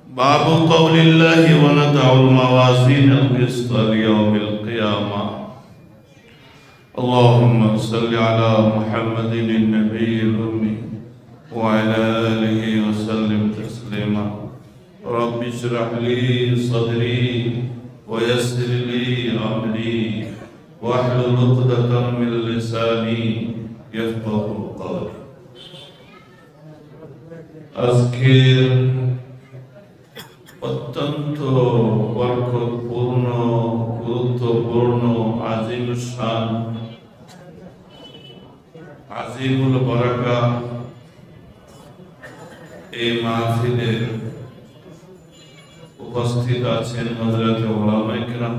باب قول الله ونضع الموازين القسط ليوم القيامة اللهم صل على محمد النبي الأمي وعلى آله وسلم تسليما رب اشرح لي صدري ويسر لي أمري واحلل عقدة من لساني يفقهوا قولي আজকের অত্যন্ত বরকতপূর্ণ গুরুত্বপূর্ণ আজিম শান আজিমুল বারাকা এই মাহফিলে উপস্থিত আছেন হযরত উলামায়ে কেরাম,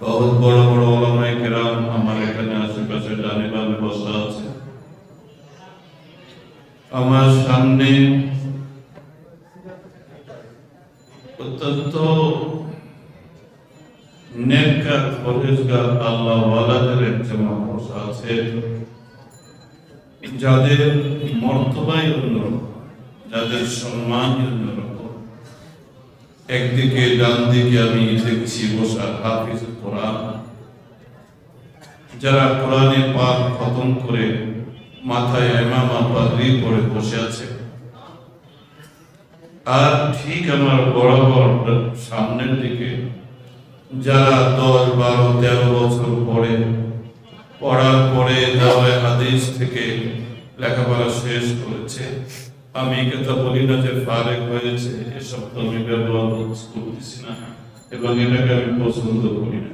বহুত বড় বড় উলামায়ে কেরাম আমার এখানে আশেপাশে ডানে বামে বসা আছে। আমার সামনে অত্যন্ত নেককার পরহেজগার আল্লাহ ওয়ালাদের একজন মানুষ আছে যাদের মর্তবাই অন্যরকম, যাদের সম্মান অন্যরকম। একদিকে ডান দিকে আমি দেখছি বসা হাফিজ কোরআন, যারা কোরআনে পাক খতম করে মাথায় ইমামা পাগড়ি পরে বসে আছে। আর ঠিক আমার বরাবর সামনের দিকে যারা 10, 12, 13 বছর পড়ার পরে দাওয়ায়ে হাদিস থেকে লেখাপড়া শেষ করেছে। আমি এই কথা বলি না যে ফারেক হয়েছে, এসব তো আমি ব্যবহার করতেছি না এবং এটাকে আমি পছন্দ করি না।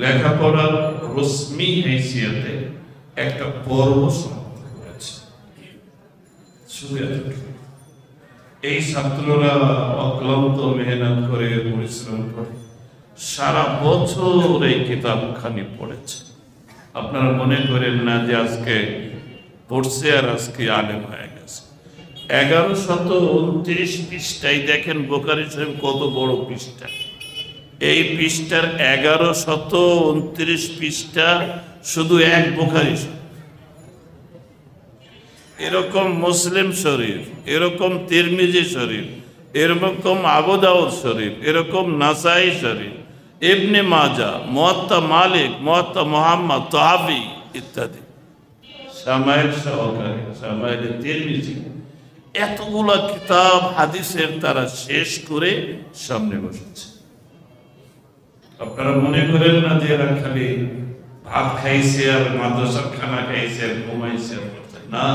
লেখাপড়ার রশ্মি হাইসিয়াতে একটা পর্ব সমাপ্ত করেছে। এই ছাত্ররা অক্লান্ত মেহনত করে পরিশ্রম করে সারা বছর এই কিতাবখানি পড়েছে। আপনারা মনে করেন না যে আজকে পড়ছে আর আজকে আলেম হয়ে গেছে। 1129 পৃষ্ঠায় দেখেন বুখারী শরীফ কত বড় পৃষ্ঠা। এই পৃষ্ঠার 1129 পৃষ্ঠা শুধু এক বুখারী শরীফ। এরকম মুসলিম শরীফ, এরকম তিরমিজি শরীফ, এরকম আবু দাউদ শরীফ, এরকম নাসাই শরীফ, ইবনে মাজা, মুয়াত্তা মালিক, মুয়াত্তা মুহাম্মদ, তাহাবি ইত্যাদি, শামাইল সহকারী, শামাইল তিরমিজি, এতগুলা কিতাব হাদিসের তারা শেষ করে সামনে বসেছে। আপনারা মনে করেন না যে এরা খালি ভাত খাইছে আর মাদ্রাসার খানা খাইছে আর ঘুমাইছে, না,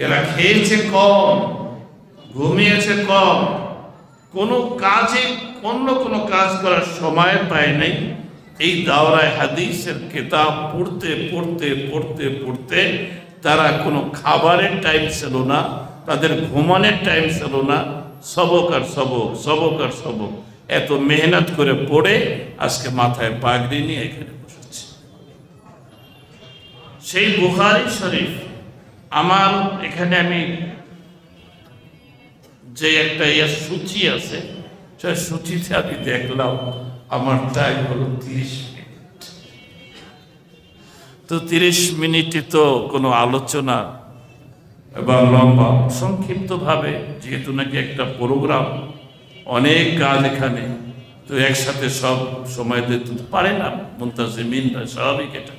এরা খেয়েছে কম, ঘুমিয়েছে কম, কোনো কাজে অন্য কোনো কাজ করার সময় পায় নাই। এই দাওরায়ে হাদিসের কিতাব পড়তে পড়তে পড়তে পড়তে তারা কোনো খাবারের টাইম ছিল না, তাদের ঘুমানোর টাইম ছিল না, সবক আর সবক, সবক আর সবক, এত মেহনত করে পড়ে আজকে মাথায় পাগড়ি নিয়ে এখানে বসেছে। সেই বুখারী শরীফ আমার এখানে আমি যে একটা সূচি আছে, সেই সূচিতে আমি দেখলাম আমার টাইম হলো 30 মিনিট। তো 30 মিনিটে তো কোনো আলোচনা এবং লম্বা সংক্ষিপ্তভাবে, যেহেতু নাকি একটা প্রোগ্রাম, অনেক কাজ এখানে, তো একসাথে সব সময় দিতে পারে না মুনতাজিমিনরা, স্বাভাবিক এটা।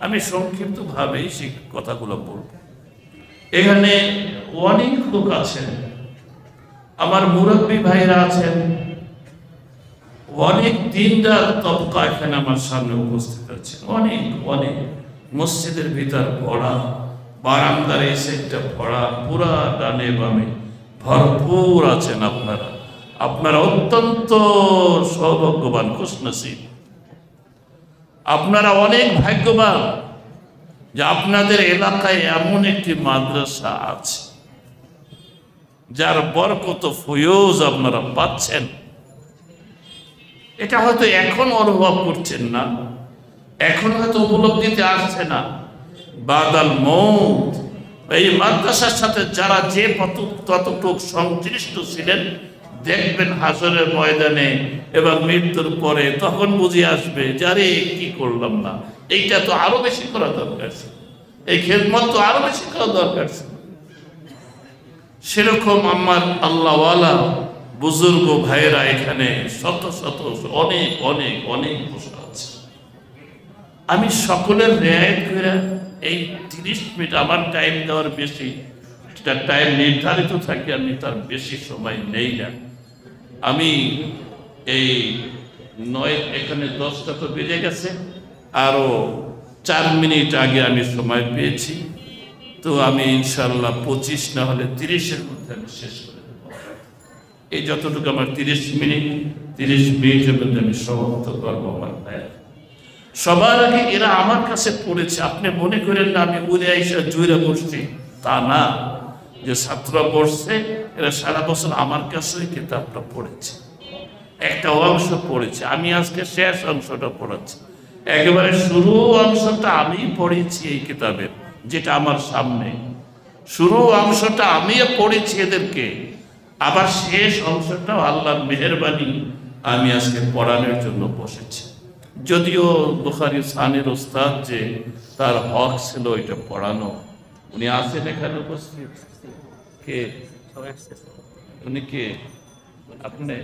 আমি সংক্ষিপ্তভাবেই সেই কথাগুলো বলব। এখানে অনেক লোক আছেন, আমার মুরব্বী ভাইরা আছেন, অনেক দিনদার তবকা এখানে আমার সামনে উপস্থিত আছে। অনেক অনেক মসজিদের ভিতর ভরা, বারান্দার এই সাইডটা ভরা, পুরা ডানে বামে ভরপুর আছেন আপনারা। আপনারা অত্যন্ত সৌভাগ্যবান, খুশনসিব। আপনারা অনেক ভাগ্যবান যে আপনাদের এলাকায় এমন একটি মাদ্রাসা আছে যার বরকত ফয়ুজ আপনারা পাচ্ছেন। এটা হয়তো এখন অনুভব করছেন না, এখন হয়তো উপলব্ধিতে আসছে না। বাদাল মৌত, এই মাদ্রাসার সাথে যারা যে ততটুক সংশ্লিষ্ট ছিলেন, দেখবেন হাসরের ময়দানে এবং মৃত্যুর পরে তখন বুঝে আসবে যে আরে কি করলাম না, এইটা তো আরো বেশি করা দরকার ছিল, এই খেদমত তো আরো বেশি করা দরকার ছিল। সেরকম আমার আল্লাহওয়ালা বুজুর্গ ভাইয়েরা এখানে শত শত অনেক অনেক অনেক বসে আছে। আমি সকলের রেয়াত করে এই 30 মিনিট আমার টাইম দেওয়ার বেশি, টাইম নির্ধারিত থাকে, আমি তার বেশি সময় নেই না। আমি এই 9 এখানে 10টা তো বেজে গেছে, আরো 4 মিনিট আগে আমি সময় পেয়েছি। তো আমি ইনশাল্লাহ 25 না হলে 30-এর মধ্যে আমি শেষ করে দেব। এই যতটুকু আমার 30 মিনিটের মধ্যে আমি সমাপ্ত করবো। আমার ভাই সবার আগে এরা আমার কাছে পড়েছে। আপনি মনে করেন না আমি উড়ে আইসা জুড়ে বসছি, তা না। যে ছাত্ররা পড়ছে এরা সারা বছর আমার কাছে কিতাবটা পড়েছে, একটা অংশ পড়েছে। আমি আজকে শেষ অংশটা পড়াচ্ছি। একেবারে শুরু অংশটা আমি পড়েছি এই কিতাবের, যেটা আমার সামনে। শুরু অংশটা আমি পড়েছি এদেরকে, আবার শেষ অংশটাও আল্লাহর মেহেরবানি আমি আজকে পড়ানোর জন্য বসেছি। যদিও বুখারী সানির ওস্তাদ যে তার হক ছিল এটা পড়ানো, উনি আছেন এখানে উপস্থিত? কে উনি? কে আপনি?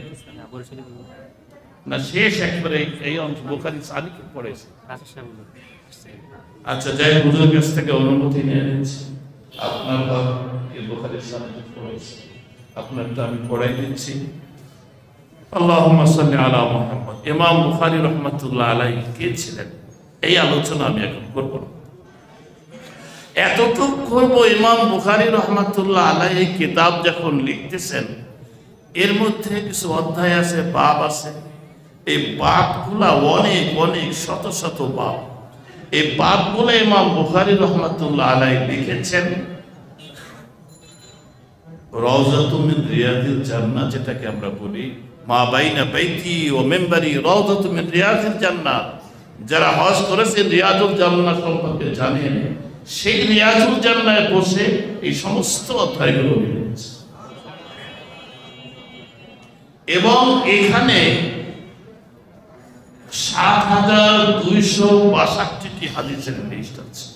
না, শেষ একবারে এই অংশ বুখারী সানিকে পড়েছে। আচ্ছা, যাই হুজুরের কাছ থেকে অনুমতি নিয়ে নিচ্ছি। আপনার বুখারী সানিকে পড়েছে, আপনারটা আমি পড়াই দিচ্ছি। আল্লাহুম্মা সাল্লি আলা মুহাম্মদ। ইমাম বুখারী রাহমাতুল্লাহ আলাইহি কে ছিলেন এই আলোচনা আমি এখন করব না, এতটুকু করব। ইমাম বুখারী রাহমাতুল্লাহ আলাইহি কিতাব যখন লিখতেছেন, এর মধ্যে কিছু অধ্যায় আছে, বাব আছে। এই বাবগুলা অনেক অনেক শত শত বাব। এই বাবগুলো ইমাম বুখারী রাহমাতুল্লাহ আলাইহি লিখেছেন রাউযাতুম মিন রিয়াদিল জান্নাহ, যেটাকে আমরা বলি মা বাইনা বাইতি ও মিম্বারি রাউযাতুম মিন রিয়াদিল জান্নাহ। যারা হজ করেছেন রিয়াদুল জান্নাহ সম্পর্কে জানেন, সেই রিয়াদুল জান্নাহে বসে এই সমস্ত অধ্যায়গুলো লিখেছে। এবং এখানে ৭,২৬২টি হাদিসের লিস্ট আছে।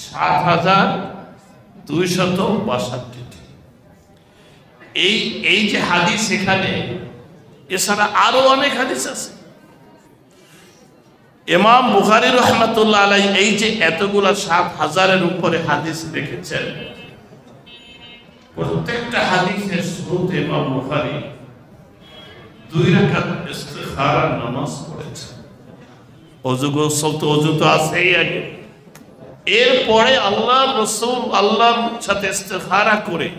৭,২৬২টি। এই যে হাদিস এখানে, এছাড়া আরো অনেক হাদিস আছে। ইমাম বুখারী রাহমাতুল্লাহ আলাইহি এই যে এতগুলা ৭,০০০-এর উপরে হাদিস লিখেছেন, প্রত্যেকটা হাদিসের শুরুতে ইমাম বুখারী 2 রাকাত ইস্তিখারার নামাজ পড়েছেন। ওযু তো আছেই আগে। এরপরে আল্লাহর রাসূল আল্লাহর সাথে ইস্তিখারা করে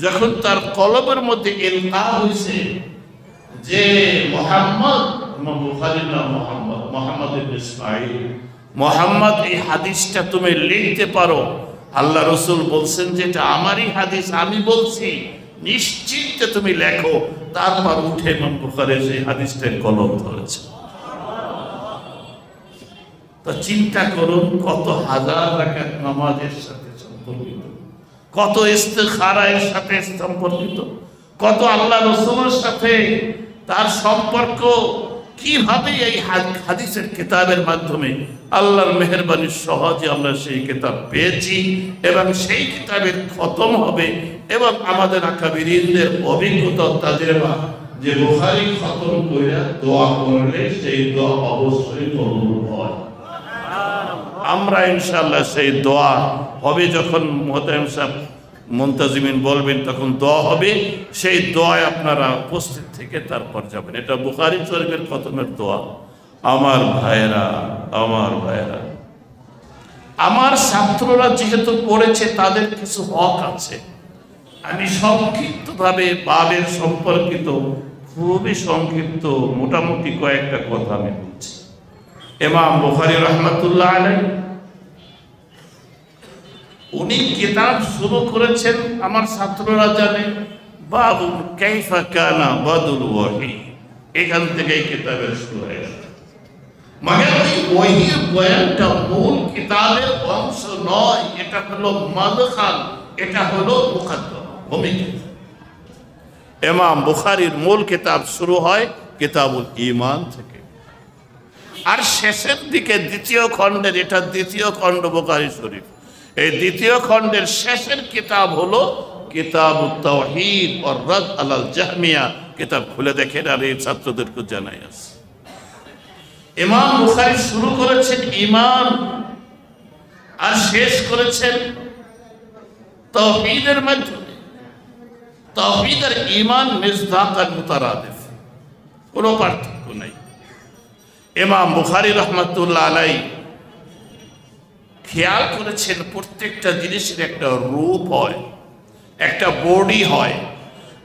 যখন তার কলবের মধ্যে ইলকা হয়েছে যে মুহাম্মদ, ইমাম বুখারীর নাম মুহাম্মদ ইবনে ইসমাঈল, মুহাম্মদ এই হাদিসটা তুমি লিখতে পারো। আল্লাহ রাসূল বলছেন যে এটা আমারই হাদিস, আমি বলছি, নিশ্চিন্তে তুমি লেখো। তারপর উঠে ইমাম বুখারী সেই হাদিসটার কলম ধরেছে। তো চিন্তা করুন, কত হাজার রাকাত নামাজের সাথে সম্পর্কিত, কত ইস্তিখারার সাথে সম্পর্কিত, কত আল্লাহ রাসূলের সাথে তার সম্পর্ক, কিভাবে এই হাদিসের কিতাবের মাধ্যমে আল্লাহর মেহেরবানি সহজে আমরা সেই কিতাব পেয়েছি এবং সেই কিতাবের খতম হবে। এবং আমাদের আকাবিরিনদের অভিজ্ঞতা তাজরিবা যে বুখারী খতম কইরা দোয়া করলে সেই দোয়া অবশ্যই কবুল হয়। আমরা ইনশাআল্লাহ সেই দোয়া হবে, যখন মুহতামিম সাহেব মুনতাজিমিন বলবেন তখন দোয়া হবে। সেই দোয়ায় আপনারা উপস্থিত থেকে তারপর যাবেন। এটা বুখারী শরীফের খতমের দোয়া। আমার ভাইয়েরা, আমার ছাত্ররা যেহেতু পড়েছে তাদের কিছু হক আছে। আমি সংক্ষিপ্তভাবে বাবের সম্পর্কিত, খুবই সংক্ষিপ্ত, মোটামুটি কয়েকটা কথা আমি বলছি। ইমাম বুখারী রাহমাতুল্লাহ আলাইহি উনি কিতাব শুরু করেছেন, আমার ছাত্ররা জানে, বাবু কাইফা কানা বাদুল ওয়াহি। এখান থেকে এই কিতাবের শুরু হয়ে গেল। মানে ওই ওয়াহির বয়ানটা মূল কিতাবের অংশ নয়, এটা হলো মাদখাল, এটা হলো মুকদ্দমা, ভূমিকা। ইমাম বুখারীর মূল কিতাব শুরু হয় কিতাবুল ঈমান থেকে। আর শেষের দিকে দ্বিতীয় খণ্ডের, এটা দ্বিতীয় খণ্ড বুখারী শরীফ, এই দ্বিতীয় খণ্ডের শেষের কিতাব হলো কিতাবুত তাওহীদ ওয়ার রাদ আলাল জাহমিয়া। কিতাব খুলে দেখেন, আর এই ছাত্রদেরকে জানাই আছে। ইমাম বুখারী শুরু করেছেন ঈমান আর শেষ করেছেন তাওহীদের মাধ্যমে। তাওহীদ আর ঈমান মিসদাক আর মুতারাদিফ, কোনো পার্থক্য নাই। ইমাম বুখারী রাহমাতুল্লাহ আলাইহি খেয়াল করেছেন প্রত্যেকটা জিনিসের একটা রূপ হয়, একটা বডি হয়,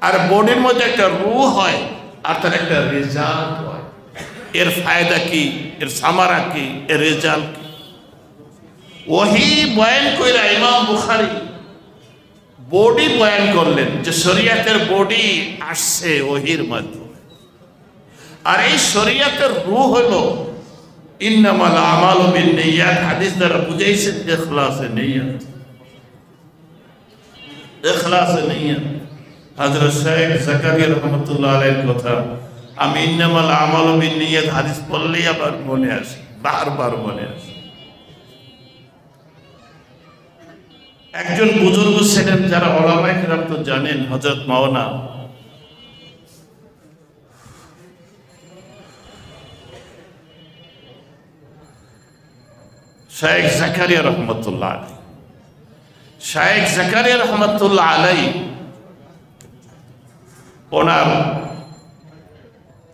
আর বডির মধ্যে একটা রূহ হয়, আর তার একটা রেজাল্ট হয়। এর ফায়দা কি, এর সামারা কি, এর রেজাল্ট কি। ওহী বয়ান কইরা ইমাম বুখারী বডি বয়ান করলেন যে শরীয়তের বডি আসছে ওহীর মাধ্যমে, আর এই শরীয়তের রূহ হলো ইন্নামাল আমালু বিন্নিয়াত। হাদিস দ্বারা বুঝাইছেন ইখলাসে নিয়ত, ইখলাসে নিয়ত। হযরত শেখ জাকারিয়া রাহমাতুল্লাহ আলাইহির কথা আমি ইন্নামাল আমালু বিন্নিয়াত হাদিস পড়লেই আবার মনে আসে, বারবার মনে আসে। একজন বুজুর্গ ছিলেন, যারা উলামায়ে কিরাম তো জানেন, হযরত মাওলানা শেখ জাকারিয়া রহমতুল্লাহ আলাইহি। শেখ জাকারিয়া রহমতুল্লাহ আলাইহি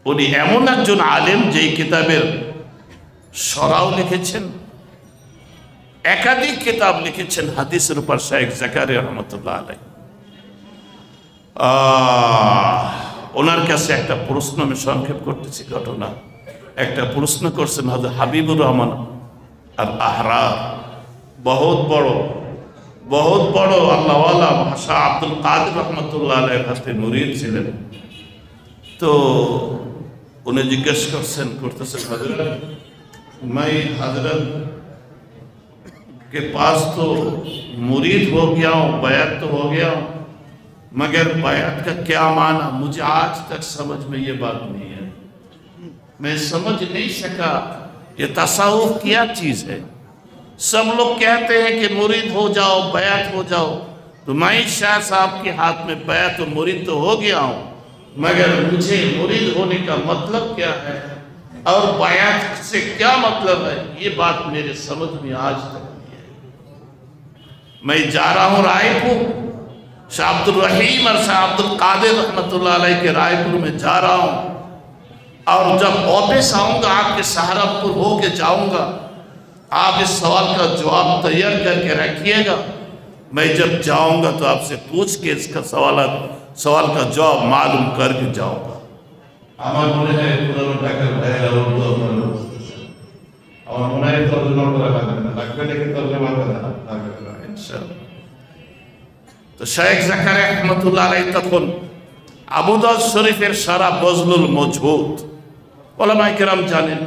উনি এমন একজন আলেম যেই কিতাবের সরাও লিখেছেন, একাধিক কিতাব লিখেছেন হাদিসের উপর শেখ জাকারিয়া রহমতুল্লাহ আলাইহি। ওনার কাছে একটা প্রশ্ন, আমি সংক্ষেপ করতেছি ঘটনা, একটা প্রশ্ন করছেন হযরত হাবিবুর রহমান আর আহরার, বহুত বড় আল্লাহওয়ালা শাহ আব্দুল কাদের রহমতুল্লাহ আলাইহির হাতে মুরিদ ছিলেন। তো উনি জিজ্ঞেস করতেছেন হযরত मैं हजरत के पास तो मुरीद हो गया हूँ, बैत तो हो गया हूँ, मगर बैत का क्या माना मुझे आज तक समझ में ये बात नहीं है। मैं समझ नहीं सका ये तसाउफ क्या चीज़ है। सब लोग कहते हैं कि मुरीद हो जाओ, बैत हो जाओ, तो मैं शाह साहब के हाथ में बैत और मुरीद तो हो गया हूँ, मगर मुझे मुरीद होने का मतलब क्या है और बैत से क्या मतलब है, ये बात मेरे समझ में आज तक नहीं है। मैं जा रहा हूँ रायपुर, शाह अब्दुल रहीम और शाह अब्दुल कादिर रहमतुल्लाह अलैह के रायपुर में जा रहा हूँ, और जब वापस आऊँगा आपके सहारनपुर हो के जाऊँगा, आप इस सवाल का जवाब तैयार करके रखिएगा। मैं जब जाऊँगा तो आपसे पूछ के इसका सवाल का जवाब मालूम करके जाऊँगा। আমার মনে হয় পুরো টাকার ভাইয়েরা উর্দু আপনারা বুঝতেছেন, আমার মনে হয় তর্জমা করা লাগবে না, লাগবে নাকি তর্জমা করা লাগবে না ইনশাআল্লাহ। তো শেখ জাকারিয়া রহমাতুল্লাহ আলাইহি তখন আবু দাউদ শরীফের সারা বজলুল মজহুদ উলামায়ে কেরাম জানেন,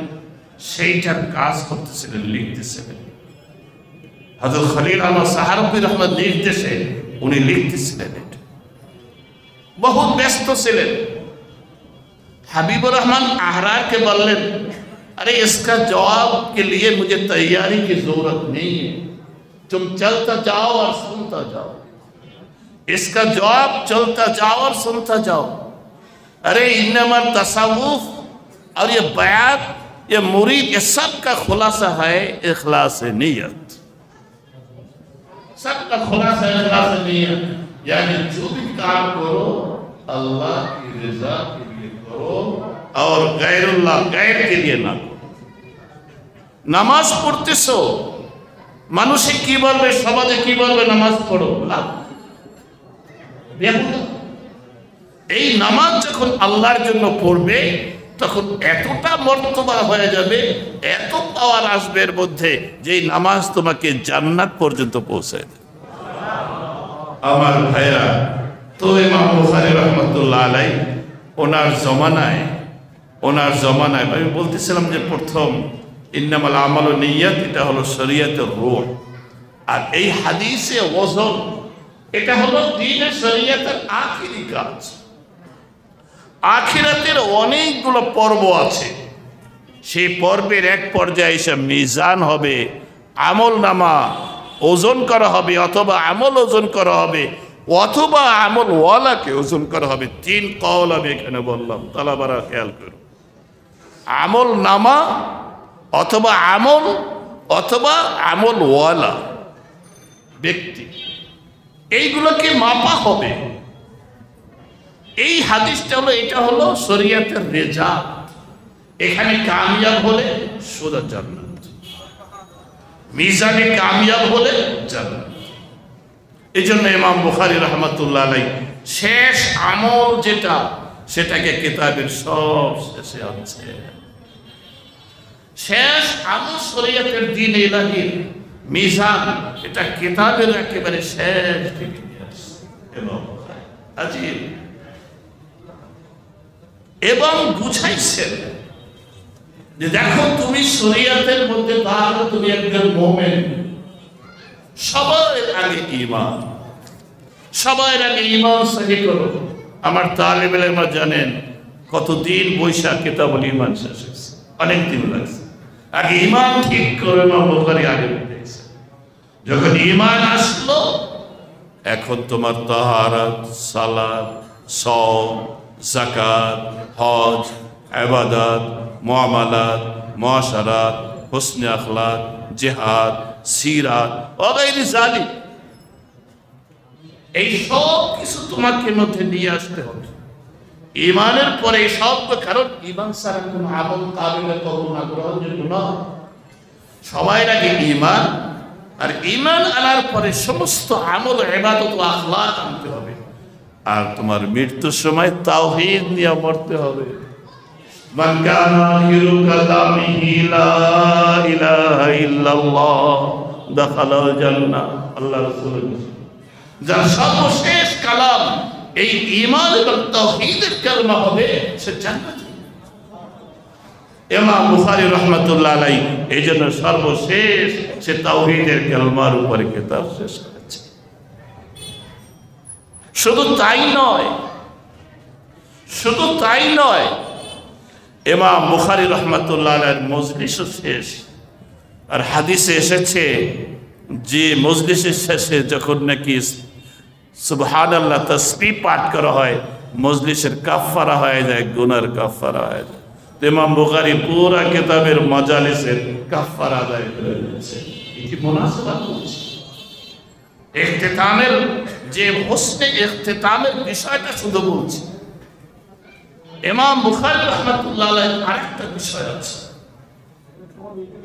সেইটার কাজ করতেছিলেন, লিখতেছিলেন। হযরত খলিল আহমদ সাহারপী রহমত নির্দেশে উনি লিখতেছিলেন, এটা বহুত ব্যস্ত ছিলেন। हबीबुर रहमान आहरार के बोलें, अरे इसका जवाब के लिए मुझे तैयारी की जरूरत नहीं है, तुम चलता जाओ और सुनता जाओ, इसका जवाब चलता जाओ और सुनता जाओ। अरे इन्नमा तसव्वुफ और ये बयात, ये मुरीद, ये सब का खुलासा है इखलास नियत, सब का खुलासा इखलास नियत। यानी जो भी काम करो अल्लाह की रजा के लिए करो और गैरुल्लाह गैर के लिए ना करो। নামাজ পড়তেছো, মানুষে কি বলবে, সমাজে কি বলবে, নামাজ পড়ো, এই নামাজ যখন আল্লাহর জন্য পড়বে তখন এতটা মর্তবা হয়ে যাবে, এত পাওয়ার আসবে এর মধ্যে, যে নামাজ তোমাকে জান্নাত পর্যন্ত পৌঁছায় দেবে। আমার ভাইরা, তো ইমাম বুখারী রহমাতুল্লাহ আলাইহি ওনার জমানায় আমি বলতেছিলাম যে প্রথম ইন্নামাল আমালু নিয়াত, এটা হলো শরীয়তের রূহ, আর এই হাদিসে ওজন, এটা হলো দ্বীনের শরীয়তের আখিরি কাজ। আখিরাতের অনেকগুলো পর্ব আছে, সেই পর্বের এক পর্যায়ে এসে মিজান হবে, আমল নামা ওজন করা হবে, অথবা আমল ওজন করা হবে, অথবা আমল ওয়ালাকে ওজন করা হবে। 3 কওল আমি এখানে বললাম, তালাবারা খেয়াল করো। আমল নামা অথবা আমল অথবা আমল ওয়ালা ব্যক্তি, এইগুলোকে মাপা হবে। এই হাদিসটা হলো, এটা হলো শরীয়তের রেজাল্ট। এখানে কামিয়াব হলে সোজা জান্নাত, মিজানে কামিয়াব হলে জান্নাত। এই জন্য ইমাম বুখারী রাহমাতুল্লাহ আলাইহি শেষ আমল যেটা, সেটাকে কিতাবের সব শেষে আছে। শেষ আমল শরীয়তের দ্বীন ইলাহির মিজান, এটা কিতাবের একেবারে শেষ দিকে আজিব। এবং বুঝাইছেন যে দেখো, তুমি শরীয়তের মধ্যে দাঁড়ানো, তুমি একজন মুমিন, সবার আগে ঈমান, সবার আগে ঈমান সহি করো। আমার তালিবে ইলম জানেন কতদিন বৈশাখ কিতাবুল ঈমান শেষ হয়েছে, অনেক দিন লাগছে। আগে ঈমান ঠিক করে ইমাম বুখারী আগে বলেছে, যখন ঈমান আসলো, এখন তোমার তাহারাত, সালাত, সওম, যাকাত, হজ, ইবাদত, মুআমালাত, মুআশারাত, হুসনে আখলাক, জিহাদ, সিরাত ওগাইরি জালিক, এই সব কিছু তোমাকে মধ্যে নিয়ে আসতে হবে ঈমানের পরে। এই সব, কারণ ঈমান ছাড়া কোনো আমল কাবিল কবুল না, গ্রহণযোগ্য নয়। সবাই আগে ঈমান, আর ঈমান আনার পরে সমস্ত আমল, ইবাদত ও আখলাক আনতে হবে। আর তোমার মৃত্যুর সময় তাওহীদ নিয়ে মরতে হবে। মান কানা আখিরু কালামিহি লা ইলাহা ইল্লাল্লাহ দাখালাল জান্নাহ, আল্লাহ রাসূল, যার সর্বশেষ কালাম এই ঈমান এবং তাওহীদের কালমা হবে, সে জান্নাতি। ইমাম বুখারী রাহমাতুল্লাহ আলাইহি এই জন্য সর্বশেষ সে তাওহীদের কালমার উপরে কিতাব শেষ করেছে। শুধু তাই নয়, শুধু তাই নয়, ইমাম বুখারী রাহমাতুল্লাহ আলাইহির মজলিসও শেষ। আর হাদিসে এসেছে যে মজলিসের শেষে যখন নাকি সুবহানাল্লাহ তাসবিহ পাঠ করা হয়, মজলিসের কাফারা হয়ে যায়, গুনার কাফারা হয়ে যায়। ইমাম বুখারী পুরা কিতাবের মাজালিসের কাফারা আদায় করে দিয়েছে। এটি মুনাসাবাত হচ্ছে ইখতিতামের, যে হোসনে ইখতিতামের বিষয়টা শুধু বলছি। ইমাম বুখারী রাহমাতুল্লাহ আলাইহি আরেকটা বিষয় আছে।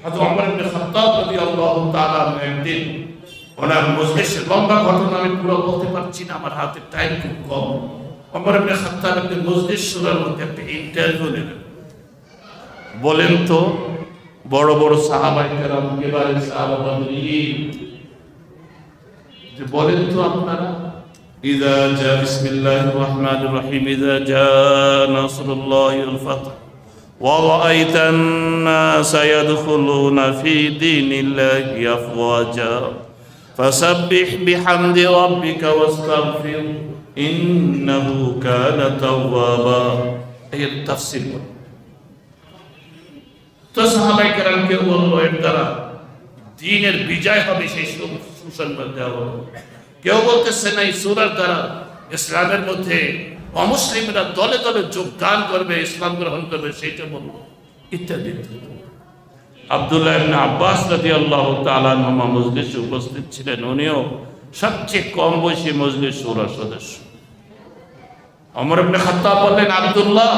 হযরত ওমর ইবনে খাত্তাব রাদিয়াল্লাহু তাআলা একদিন, ওনার মজলিসের লম্বা ঘটনা আমি পুরো বলতে পারছি না, আমার হাতে টাইম খুব কম। ওমর ইবনে খাত্তাব একদিন মজলিস শুরুর মধ্যে একটা ইন্টারভিউ নিলেন। বলেন তো, বড় বড় সাহাবায়ে কেরাম, কিবারে সাহাবা বদরিন, যে বলেন তো আপনারা, ইযা জা বিসমিল্লাহির রহমানির রহিম, ইযা জা নাসরুল্লাহি ওয়াল ফাতহ ওয়া রাআইতান নাসা ইয়াদখুলুনা ফি দীনিল্লাহি আফওয়াজা ফাসাব্বিহ বিহামদি রাব্বিকা ওয়াস্তাগফির ইন্নাহু কানা তাওয়াবা। এর তাফসীর বল। তো সাহাবায়ে কেরাম কেউ বলল এর দ্বারা দ্বীনের বিজয় হবে, সেই সুসংবাদ দেওয়া হলো। কেউ বলতেছে না, এই সূরার দ্বারা ইসলামের মধ্যে অমুসলিমরা দলে দলে যোগদান করবে, ইসলাম গ্রহণ করবে, সেইটা বলল ইত্যাদি। আব্দুল্লাহ ইবনে আব্বাস রাদিয়াল্লাহু তাআলা আনহুমা মজলিসে উপস্থিত ছিলেন। উনিও সবচেয়ে কম বয়সী মজলিস শুরার সদস্য। ওমর ইবনে খাত্তাব বললেন, আব্দুল্লাহ,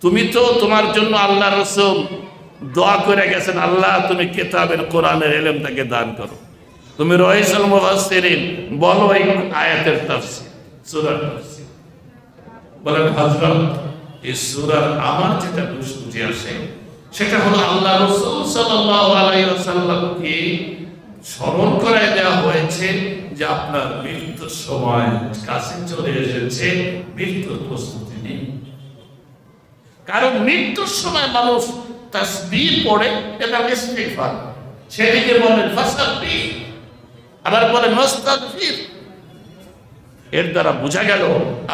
তুমি তো, তোমার জন্য আল্লাহ রাসূল দোয়া করে গেছেন, আল্লাহ তুমি কিতাবের কোরআনের ইলমটাকে দান করো, তুমি রাইসুল মুফাসসিরিন, বলো এই আয়াতের তাফসীর, সূরার তাফসীর। বলেন, হযরত, এই সূরার আমার যেটা বুঝতে আসে সেটা হলো আল্লাহ রাসূল সাল্লাল্লাহু আলাইহি ওয়াসাল্লামকে স্মরণ করায় দেওয়া হয়েছে যে আপনার মৃত্যুর সময় কাছে চলে এসেছে, মৃত্যুর প্রস্তুতি নেই। কারণ মৃত্যুর সময় মানুষ তাসবিহ পড়ে এবং ইস্তিগফার, সেদিকে বলেন ফাসাব্বিহ, আবার বলেন ওয়াস্তাগফির। এর দ্বারা বোঝা গেল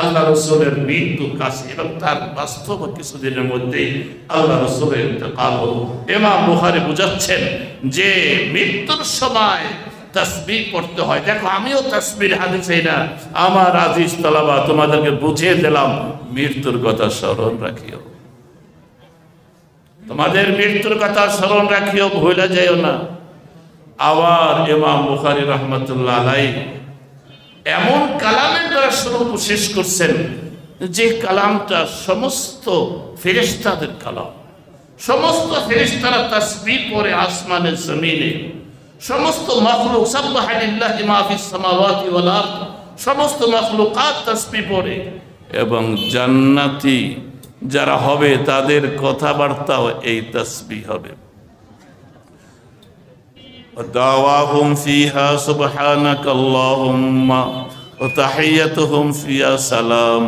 আল্লাহ রসুলের মৃত্যু কাছে এবং তার বাস্তব কিছুদিনের মধ্যেই আল্লাহ রসুলের ইন্তেকাল হলো। ইমাম বুখারী বুঝাচ্ছেন যে মৃত্যুর সময় তাসবিহ পড়তে হয়। দেখো, আমিও তাসবিহ হাদিসে না, আমার আজিজ তালাবা তোমাদেরকে বুঝিয়ে দিলাম, মৃত্যুর কথা স্মরণ রাখিও, তোমাদের মৃত্যুর কথা স্মরণ রাখিও, ভুলে যাইও না। আবার ইমাম বুখারী রাহমাতুল্লাহ আলাইহি এমন কালামের দ্বারা শুরু শেষ করছেন যে কালামটা সমস্ত ফেরেশতাদের কালাম। সমস্ত ফেরেশতারা তাসবিহ পড়ে আসমানে জমিনে, সমস্ত মাখলুক সাব্বাহা লিল্লাহি মা ফিস সামাওয়াতি ওয়াল আরদ, সমস্ত মাখলুকাত তাসবিহ পড়ে। এবং জান্নাতি যারা হবে তাদের কথাবার্তাও এই তাসবিহ হবে। দাওয়াহুম ফিহা সুবহানাকাল্লাহুম্মা ওয়া তাহিয়াতুহুম ফিহা সালাম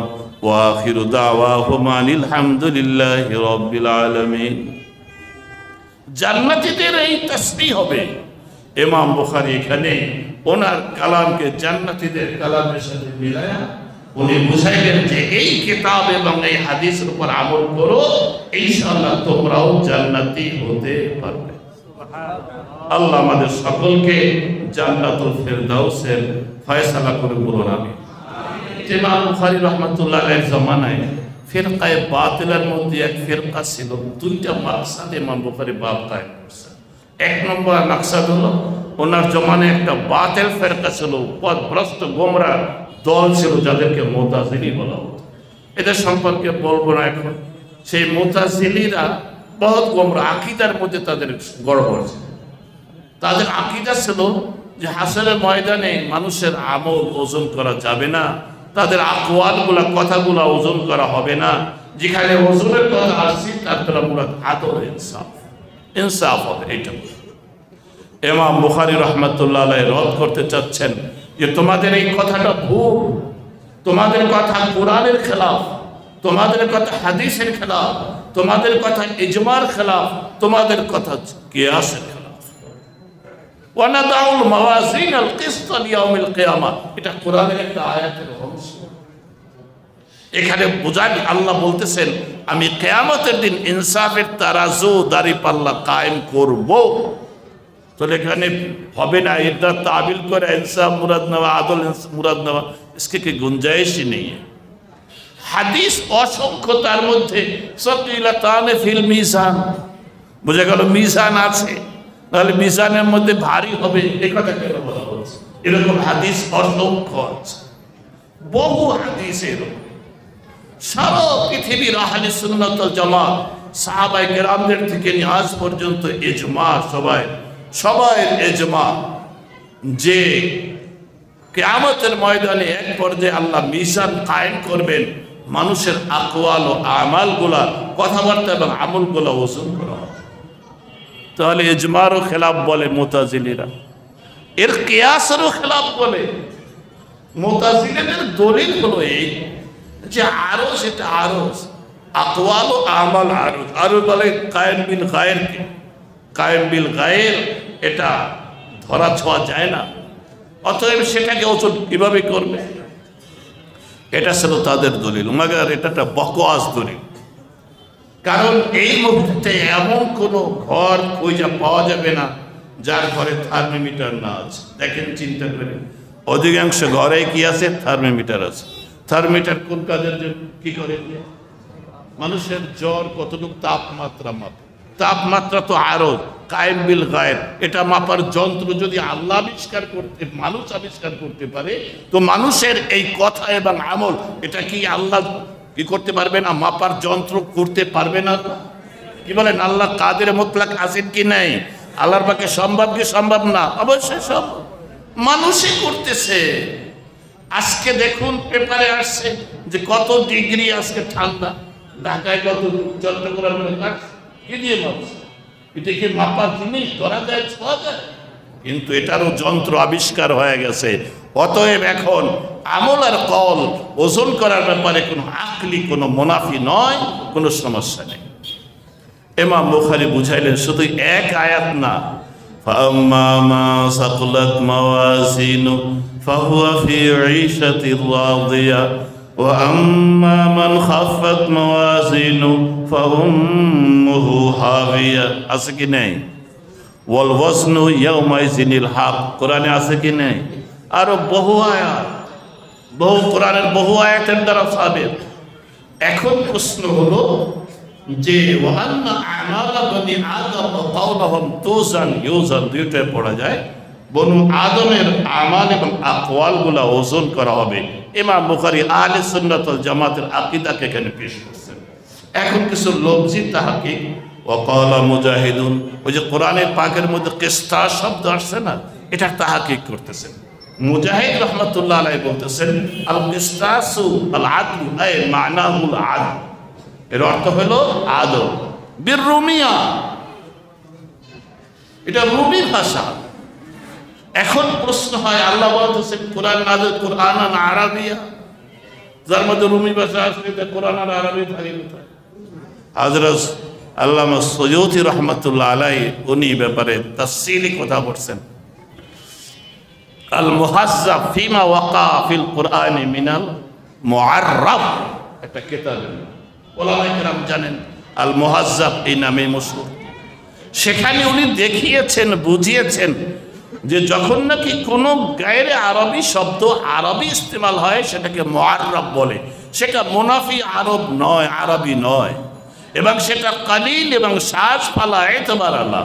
ওয়া আখিরু দাওয়াহুম আনিল হামদুলিল্লাহি রাব্বিল আলামিন। জান্নাতীদের এই তাসবিহ হবে। ইমাম বুখারী এখানে ওনার কালামকে জান্নাতীদের কালামের সাথে মিলায়া উনি বুঝাইলেন যে এই কিতাব এবং এই হাদিসের উপর আমল করো, ইনশাআল্লাহ তোমরাও জান্নাতি হতে পারবে। আল্লাহ আমাদের সকলকে জান্নাতুল ফেরদাউসের ফয়সালা করে বলুন আমিন। ইমাম বুখারী রাহমাতুল্লাহ আলাইহির জামানায় ফিরকায়ে বাতিলের মধ্যে এক ফিরকা ছিল। দুইটা মাকসাদে ইমাম বুখারী বাব কায়েম করেছেন। এক নম্বর মাকসাদ হলো ওনার জমানায় একটা বাতিল ফিরকা ছিল, পথভ্রষ্ট গোমরা দল ছিল, যাদেরকে মুতাজিলি বলা হতো। এদের সম্পর্কে বলবো না এখন। সেই মুতাজিলিরা বহুত গোমরা, আকীদার মধ্যে তাদের গড়বড় ছিল। তাদের আকীদা ছিল যে হাসরের ময়দানে মানুষের আমল ওজন করা যাবে না, তাদের আকওয়ালগুলা কথাগুলা ওজন করা হবে না। যেখানে ওজনের কথা আসছে তার দ্বারা মুরাদ আদল, ইনসাফ হবে। এইটা ইমাম বুখারী রাহমাতুল্লাহ আলাইহি রদ করতে চাচ্ছেন যে তোমাদের এই কথাটা ভুল, তোমাদের কথা কোরআনের খেলাফ, তোমাদের কথা হাদিসের খেলাফ, তোমাদের কথা ইজমার খেলাফ, তোমাদের কথা কিয়াসের খেলাফ। ওয়ানাদাউল মাওয়াজিনাল কিসত লিয়াউমিল কিয়ামা, এটা কোরআনের একটা আয়াতের অংশ। এখানে বোঝায় আল্লাহ বলতেছেন আমি কিয়ামতের দিন ইনসাফের তারাজু দাঁড়িপাল্লা কায়েম করব। তাহলে এখানে হবে না এটা তাবিল করে ইনসাফ মুরাদ নেওয়া, আদল মুরাদ নেওয়া, इसके की गुंजाइश ही नहीं है। হাদিস অসংখ্য, তার মধ্যে সকিলাতানে ফিল মিজান, বুঝে গেল মিজান আছে, তাহলে মিজানের মধ্যে ভারী হবে, এই কথা কেন বলা হচ্ছে? এরকম হাদিস অসংখ্য আছে, বহু হাদিস এরকম। সারা পৃথিবীর আহলে সুন্নাত ওয়াল জামাত সাহাবায়ে কেরামদের থেকে নিয়ে আজ পর্যন্ত ইজমা, সবাই ইজমা যে কিয়ামতের ময়দানে এক পর্যায়ে আল্লাহ মিজান কায়েম করবেন, মানুষের আকওয়াল ও আমালগুলা, কথাবার্তা এবং আমলগুলা ওজন করা হবে। তাহলে ইজমারও খেলাফ বলে মুতাজিলিরা, এর কিয়াসেরও খেলাফ বলে। মুতাজিলিদের দলিল হলো এই যে আরশ, এটা আরশ, আকওয়াল ও আমাল আরশ। আরশ বলে কায়েম বিল গায়ের, কায়েম বিল গায়ের এটা ধরা ছোঁয়া যায় না, অতএব সেটাকে ওজন কিভাবে করবে? এটা ছিল তাদের দলিল। মাগার এটা একটা বকওয়াস দলিল, কারণ এই মুহূর্তে এমন কোনো ঘর খুঁজে পাওয়া যাবে না যার ঘরে থার্মোমিটার না আছে। দেখেন, চিন্তা করে, অধিকাংশ ঘরে কি আছে? থার্মোমিটার আছে। থার্মোমিটার কোন কাজের জন্য? কি করে? মানুষের জ্বর কতটুকু তাপমাত্রা মাপে। তাপমাত্রা তো আরো কায়েম বিল গায়ের, এটা মাপার যন্ত্র যদি আল্লাহ আবিষ্কার করতে, মানুষ আবিষ্কার করতে পারে, তো মানুষের এই কথা এবং আমল এটা কি আল্লাহ কি করতে পারবে না? মাপার যন্ত্র করতে পারবে না? কি বলেন? আল্লাহ কাদের মুতলাক আছেন কি নাই? আল্লাহর পক্ষে সম্ভব কি সম্ভব না? অবশ্যই সম্ভব, মানুষই করতেছে। আজকে দেখুন পেপারে আসছে যে কত ডিগ্রি আজকে ঠান্ডা, ঢাকায় কত, চট্টগ্রামে কি দিয়ে মাপছে? এটা কি মাপার জিনিস? ধরা যায়, ছোঁয়া যায়? কিন্তু এটারও যন্ত্র আবিষ্কার হয়ে গেছে। অতএব এখন আমল আর কল ওজন করার ব্যাপারে কোনো আকলি, কোনো মুনাফি নয়, কোনো সমস্যা নেই। ইমাম বুখারী বুঝাইলেন শুধু এক আয়াত না, ফাম্মা মা সাকুলাত মাওয়াজিনু فهو في عيشة راضية وأما من خفت موازينه فأمه هاوية আছে কি নাই والوزن يومئذ الحق কোরআনে আছে কি নাই আরো বহু আয়াত বহু কোরআনের বহু আয়াতের দ্বারা সাবিত এখন প্রশ্ন হলো যে ওয়ান্না আমালা বনি আদম কাওলাহুম তুজান ইউজান দুইটা পড়া যায় বনু আদমের আমাল এবং আকওয়ালগুলো ওজন করা হবে ইমাম বুখারী আহলে সুন্নাত ওয়াল জামাতের আকীদাকে এখানে পেশ করছেন এখন কিছু লফজি তাহকিক ওয়াকালা মুজাহিদুন ওই যে কোরআনের পাকের মধ্যে কিসতাস শব্দ আসছে না এটা তাহকিক করতেছেন মুজাহিদ রাহমাতুল্লাহ আলাইহি বলতেছেন আল কিসতাসু আল আদল আই মানাহুল আদল এর অর্থ হলো আদল বির রুমিয়া এটা রুমি ভাষা এখন প্রশ্ন হয় আল্লাহ বলতেছেন কোরআন নাযিল কুরআনান আরাবিয়া যার মধ্যে রুমি ভাষা আছে এটা কোরআন আর আরবি থাকে কোথায় হযরত আল্লামা সৈয়দী রাহমাতুল্লাহ আলাইহি উনি ব্যাপারে তাফসীলি কথা বলছেন আল মুহাজ্জাব ফিমা ওয়াকা ফিল কুরআনি মিনাল মুআররাব একটা কিতাব ওলামায়ে কেরাম জানেন আল মুহাজ্জাব এই নামে মশহুর সেখানে উনি দেখিয়েছেন বুঝিয়েছেন যে যখন নাকি কোনো গায়রে আরবি শব্দ আরবি ইস্তেমাল হয় সেটাকে মুআররাব বলে সেটা মুনাফি আরব নয় আরবি নয় এবং সেটা কালিল এবং শাজ ফালা এতবার আল্লাহ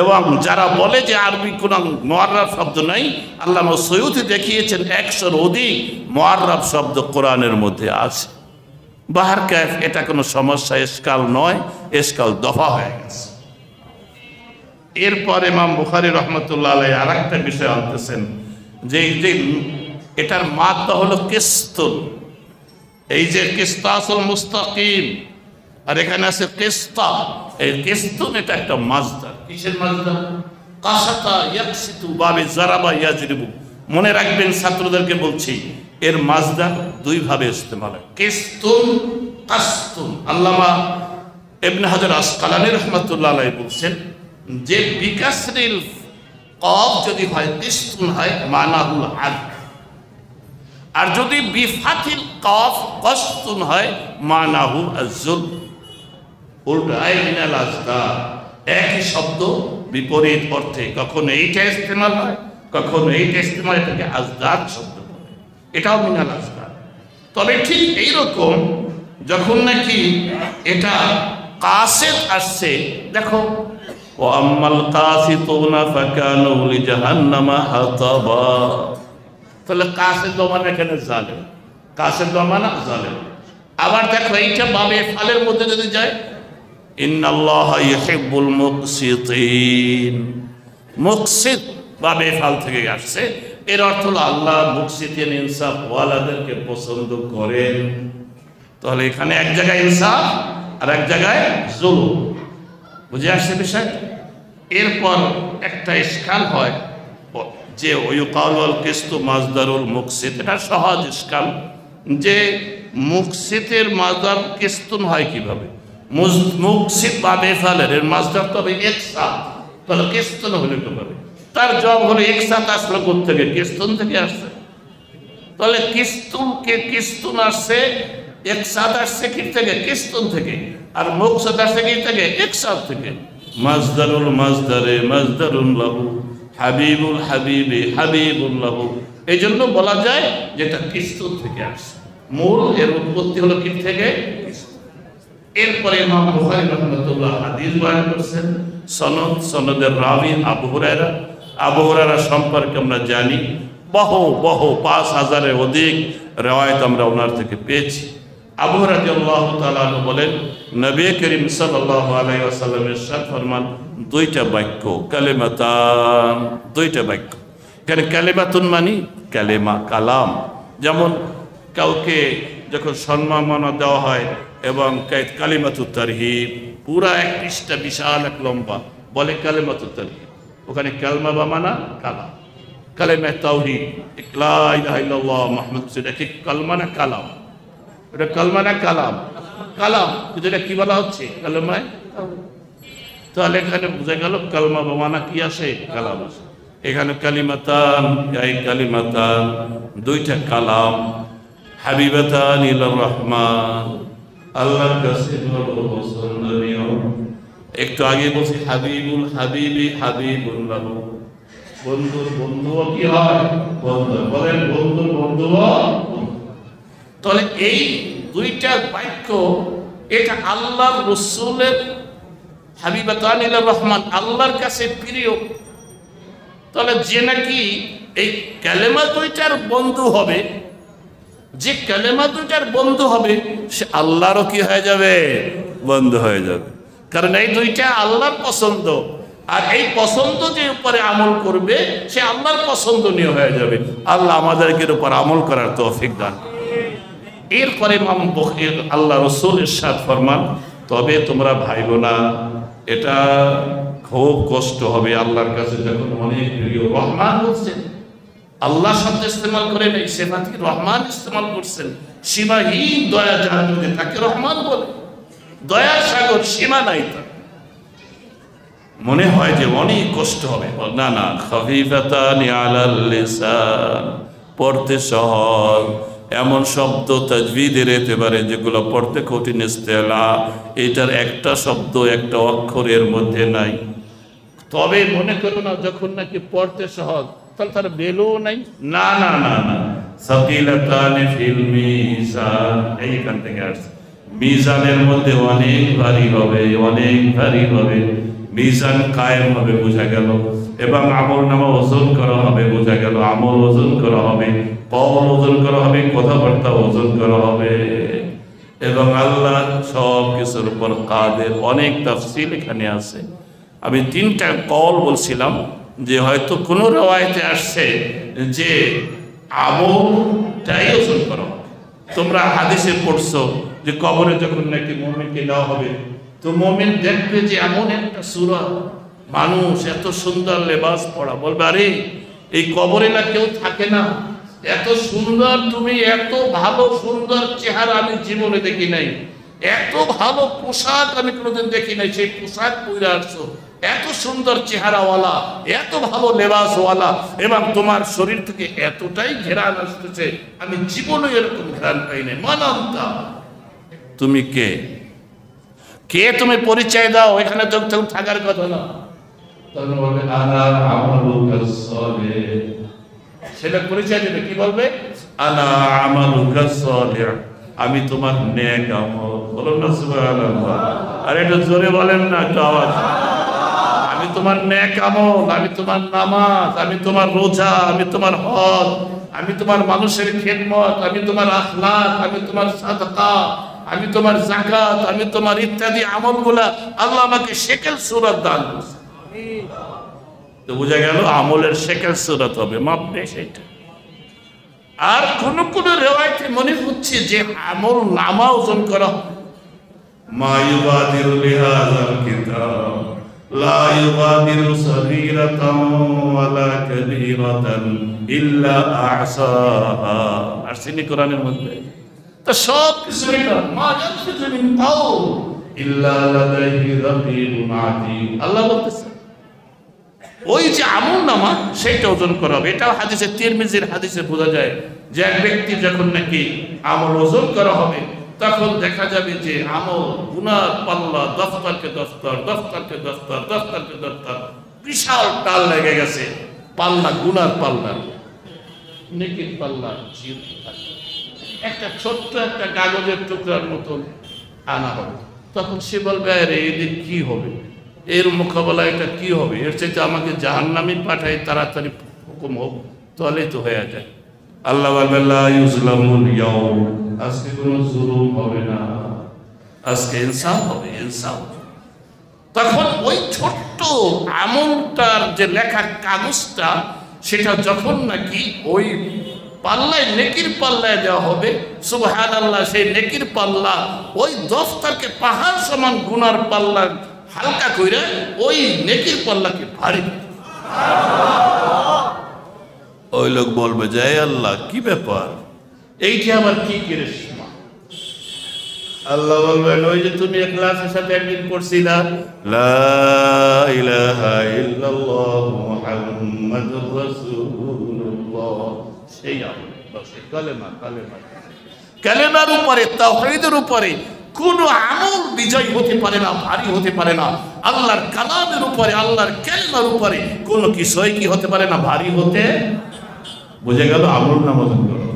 এবং যারা বলে যে আরবি কোনো মুআররাব শব্দ নাই আল্লামা সৈয়দী দেখিয়েছেন 100-র অধিক মুআররাব শব্দ কোরআনের মধ্যে আছে বাহার কায়ফ এটা কোনো সমস্যা ইশকাল নয় ইশকাল দফা হয়ে গেছে এরপর ইমাম বুখারী রাহমাতুল্লাহ আলাইহি আরেকটা বিষয় আনতেছেন যে এটার মাত্রা হলো কিস্তুন এই যে কিস্তাসুল মুস্তাকিম আর এখানে আছে কিস্তা এই কিস্তুন এটা একটা মাজদার কিসের মাজদার কাসাতা ইয়াকসিতু বাবে জারাবা ইয়াজরিবু মনে রাখবেন ছাত্রদেরকে বলছি এর মাজদার দুই ভাবে ইস্তেমাল হয় কিস্তুন কাস্তুন আল্লামা ইবনে হাজার আসকালানী রাহমাতুল্লাহ আলাইহি বলছেন যে বিকাসরিল কফ যদি হয় কিস্তুন হয় মানাহুল আদল আর যদি বিফাতিল কফ কস্তুন হয় মানাহু আযুল উল্টা আই মিনাল আজদার একই শব্দ বিপরীত অর্থে কখনো এইটা ইস্তেমাল হয় কখনো এইটা ইস্তেমাল এটাকে আজদার শব্দ বলে এটাও মিনাল আজদার তবে ঠিক এইরকম যখন নাকি এটা কাসিদ আসছে দেখো ও আম্মাল কাসিতুনা ফাকানু লিজাহান্নামা হাতাবা তাহলে কাসিদ মানে এখানে জালেম কাসিদ মানে জালেম আবার দেখো এইটা বাবে ফালের মধ্যে যদি যায় ইন্নাল্লাহা ইউহিব্বুল মুকসিতিন মুকসিত বাবে ফাল থেকে আসছে এর অর্থ হলো আল্লাহ মুকসিতিন ইনসাফ ওয়ালাদেরকে পছন্দ করেন তাহলে এখানে এক জায়গায় ইনসাফ আর এক জায়গায় জুলুম বুঝে আসছে বিষয় এরপর একটা ইশকাল হয় যে ওয়ুকালুল কিস্তু মাজদারুল মুকসিত এটা সহজ ইশকাল যে মুকসিতের মাজদার কিস্তুন হয় কিভাবে মুকসিত বা বেফালের এর মাজদার তো হবে একসাথ তাহলে কিস্তুন হলে কিভাবে তার জবাব হলো একসাথ আসলো কোত্থেকে কিস্তুন থেকে আসছে তাহলে কিস্তুন আসছে একসাথ আসছে কি থেকে কিস্তুন থেকে আর মুকসিত আসছে কি থেকে একসাথ থেকে মাজদারুল মাজদারে মাজদারুন লাহু হাবিবুল হাবিবে হাবিবুল লাহু এই জন্য বলা যায় যেটা কিস্তুন থেকে আসছে মূল এর উৎপত্তি হলো কি থেকে এরপরে ইমাম বুখারী রাহমাতুল্লাহ হাদিস বয়ান করেছেন সনদের রাবি আবু হুরায়রা সম্পর্কে আমরা জানি বহু 5000-এর অধিক রিওয়ায়াত আমরা ওনার থেকে পেয়েছি আবু হুরায়রা রাদিয়াল্লাহু তাআলা আনহু বলেন নবী করিম সাল্লাল্লাহু আলাইহি ওয়াসাল্লাম ইরশাদ ফরমান দুইটা বাক্য কালিমাতান দুইটা বাক্য এখানে কালিমাতুন মানে কালিমা কালাম যেমন কাউকে যখন সম্মাননা দেওয়া হয় এবং কালিমাতুত তারহিব পুরা এক পৃষ্ঠা বিশাল এক লম্বা বলে কালিমাতুত তারহিব ওখানে কালমা বা মানা কালাম কালেমা তাওহীদ লা ইলাহা ইল্লাল্লাহ মুহাম্মাদুর রাসূলুল্লাহ এটা কি কালমা না কালাম এটা কালমা না কালাম কালাম কিন্তু এটা কি বলা হচ্ছে কালেমায় তাহলে এখানে বোঝা গেল কালমা বা মানা কি আসে কালাম আসে এখানে কালিমাতান, এই কালিমাতান দুইটা কালাম, হাবিবাতান ইলার রহমান, আল্লাহর কাছে বড় পছন্দনীয়। একটু আগে বলছি হাবিবুল হাবিবি হাবিবুল্লাহ, বন্ধুর বন্ধুও কি হয়? বন্ধু। বলেন বন্ধুর বন্ধুও। তাহলে এই দুইটা বাক্য, এটা আল্লাহর রাসূলের হাবিবাতান ইলার রহমান, আল্লাহর কাছে প্রিয়। তাহলে যে নাকি এই কালেমা দুইটার বন্ধু হবে, যে কালেমা দুইটার বন্ধু হবে, সে আল্লাহরও কি হয়ে যাবে? বন্ধু হয়ে যাবে। কারণ এই দুইটা আল্লাহর পছন্দ, আর এই পছন্দ যে উপরে আমল করবে সে আল্লাহর পছন্দনীয় হয়ে যাবে। আল্লাহ আমাদেরকে উপর আমল করার তৌফিক দান। এরপরে আল্লাহ রাসূল ইরশাদ ফরমান, তবে তোমরা ভাইবো না, এটা খুব কষ্ট হবে আল্লাহর কাছে যখন অনেক প্রিয়। রহমান বলছেন, আল্লাহ শব্দ ইস্তেমাল করে নেই, সেনাথী রহমান ইস্তেমাল করছেন। সীমাহীন দয়া যার মধ্যে তাকে রহমান বলে। দয়া সাগর, সীমা নাই তার। মনে হয় যে অনেক কষ্ট হবে, না না, খাফিফাতানি আলাল লিসান, পড়তে সহজ। এমন শব্দ তাজবিদের একেবারে যেগুলো পড়তে কঠিন, ইস্তেলা, এটার একটা শব্দ একটা অক্ষরের মধ্যে নাই। তবে মনে করো না যখন নাকি পড়তে সহজ তাহলে তার বেলও নাই, না না না না, সাকিলাতানি ফিল মিজান, এইখান থেকে আসছে। মিজানের মধ্যে অনেক ভারী হবে, অনেক ভারী হবে, মিজান কায়েম হবে বোঝা গেল, এবং আমল নামা ওজন করা হবে বোঝা গেল, আমল ওজন করা হবে, কওল ওজন করা হবে, কথাবার্তা ওজন করা হবে, এবং আল্লাহ সব কিছুর উপর কাদের। অনেক তাফসীল এখানে আছে। আমি তিনটা কওল বলছিলাম যে হয়তো কোনো রওয়ায়েতে আসছে যে আমলটাই ওজন করা হবে। তোমরা হাদিসে পড়ছো যে কবরে যখন নাকি মুমিনকে নেওয়া হবে, তো মুমিন দেখবে যে এমন একটা সূরা, মানুষ এত সুন্দর লেবাস পরা, বলবে আরে এই কবরে না কেউ থাকে না, এত সুন্দর তুমি, এত ভালো সুন্দর চেহারা আমি জীবনে দেখি নাই, এত ভালো পোশাক আমি কোনোদিন দেখি নাই, সেই পোশাক পরে আসছো, এত সুন্দর চেহারাওয়ালা, এত ভালো লেবাসওয়ালা, এবং তোমার শরীর থেকে এতটাই ঘেরান আসতেছে, আমি জীবনে এরকম ঘেরান পাই নাই। মানান্তা, তুমি কে? কে তুমি? পরিচয় দাও। এখানে তো থাকার কথা না। তখন বলবে আনা আমালুকাস সালিহ। সেটা পরিচয় দেবে, কি বলবে? আনা আমালুকাস সালিহ, আমি তোমার নেক আমল। বলুন না সুবহানাল্লাহ। আরে একটু জোরে বলেন না, একটু আওয়াজ। আমি তোমার নেক আমল, আমি তোমার নামাজ, আমি তোমার রোজা, আমি তোমার হজ, আমি তোমার মানুষের খেদমত, আমি তোমার আখলাক, আমি তোমার সাদকা, আমি তোমার যাকাত, আমি তোমার ইত্যাদি আমলগুলা আল্লাহ আমাকে শেকেল সূরত দান করছে। তো বোঝা গেল আমলের শেকেল সূরত হবে, মাপবে সেটা। আর কোন কোন রিওয়ায়াতে মনে হচ্ছে যে আমল নামা ওজন করা, মা ইউবাদিরু লিহাযাল কিতাব লা ইউবাদিরু সগীরাতান ওয়ালা কাবীরাতান ইল্লা আহসাহা। আসেনি কোরআনের মধ্যে? তো সব কিছু এটা, মা ইয়ালফিযু মিন কাউল ইল্লা লাদাইহি রাকীবুন আতীদ। আল্লাহ বলতেছে ওই যে আমল নামা সেটা ওজন করা হবে। এটাও হাদিসে, তিরমিজির হাদিসে বোঝা যায় যে এক ব্যক্তি যখন নাকি আমল ওজন করা হবে তখন দেখা যাবে যে আমল, গুনার পাল্লা, দফতরকে দফতর, দফতরকে দফতর, দফতরকে দফতর, বিশাল টাল লেগে গেছে পাল্লা, গুনার পাল্লা, নেকির পাল্লা একটা ছোট্ট একটা কাগজের টুকরার মতন আনা হবে। তখন সে বলবে আরে এদের কি হবে, এর মোকাবেলা এটা কি হবে, এর চাইতে আমাকে জাহান্নামে পাঠাই, তাড়াতাড়ি হুকুম হোক, তাহলেই তো হয়ে যায়। আল্লাহ বলবেন লা ইউজলামুল ইয়াউম, আজকে কোনো জুলুম হবে না, আজকে ইনসাফ হবে, ইনসাফ। তখন ওই ছোট্ট আমলটার যে লেখা কাগজটা, সেটা যখন নাকি ওই পাল্লায়, নেকির পাল্লায় দেওয়া হবে, সুবহানাল্লাহ, সেই নেকির পাল্লা ওই দফতরকে পাহাড় সমান গুনার পাল্লা হালকা কইরা ওই নেকির পাল্লাকে ভারী। ওই লোক বলবে যে আল্লাহ কি ব্যাপার, এইটা আবার কি করেছিস? আল্লাহ বলবেন ওই যে তুমি ইখলাসের সাথে একদিন পড়ছিলা লা ইলাহা ইল্লাল্লাহ মুহাম্মাদুর রাসূলুল্লাহ, সেই কালেমার উপরে, তাওহীদের উপরে কোন আমল বিজয় হতে পারে না, ভারী হতে পারে না। আল্লাহর কালামের উপরে, আল্লাহর কালেমার উপরে কোন কিছুই কি হতে পারে না, ভারী হতে। বুঝে গেল? আমল নামাজ করো